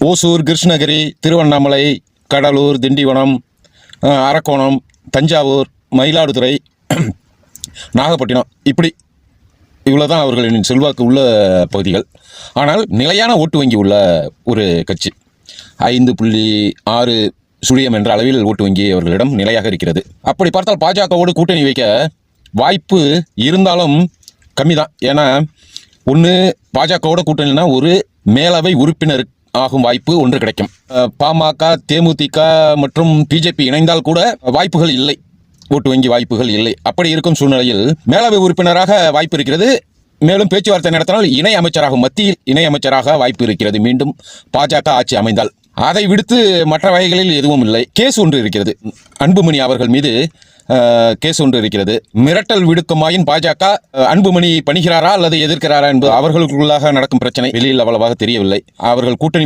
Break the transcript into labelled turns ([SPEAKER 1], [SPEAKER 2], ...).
[SPEAKER 1] ஓசூர், கிருஷ்ணகிரி, திருவண்ணாமலை, கடலூர், திண்டிவனம், அரக்கோணம், தஞ்சாவூர், மயிலாடுதுறை, நாகப்பட்டினம், இப்படி இவ்வளோதான் அவர்களின் செல்வாக்கு உள்ள பகுதிகள். ஆனால் நிலையான ஓட்டு வங்கி உள்ள ஒரு கட்சி. 5.6 என்ற அளவில் ஓட்டு வங்கி அவர்களிடம் நிலையாக இருக்கிறது. அப்படி பார்த்தால் பாஜகவோடு கூட்டணி வைக்க வாய்ப்பு இருந்தாலும் கம்மி தான். ஏன்னா ஒன்று, பாஜகவோட கூட்டணினா ஒரு மேலவை உறுப்பினர் ஆகும் வாய்ப்பு ஒன்று கிடைக்கும். பாமக, தேமுதிக மற்றும் பிஜேபி இணைந்தால் கூட வாய்ப்புகள் இல்லை, ஓட்டு வங்கி வாய்ப்புகள் இல்லை. அப்படி இருக்கும் சூழ்நிலையில் மேலவை உறுப்பினராக வாய்ப்பு இருக்கிறது. மேலும் பேச்சுவார்த்தை நடத்தினால் இணை அமைச்சராக, மத்தியில் இணை அமைச்சராக வாய்ப்பு இருக்கிறது மீண்டும் பாஜக ஆட்சி அமைந்தால். அதை விடுத்து மற்ற வகைகளில் எதுவும் இல்லை. கேஸ் ஒன்று இருக்கிறது, அன்புமணி அவர்கள் மீது கேஸ் ஒன்று இருக்கிறது. மிரட்டல் விடுக்குமாயின் பாஜக அன்புமணி பணிகிறாரா அல்லது எதிர்க்கிறாரா என்பது அவர்களுக்குள்ளாக நடக்கும் பிரச்சனை. வெளியில் அவ்வளவாக தெரியவில்லை. அவர்கள் கூட்டணி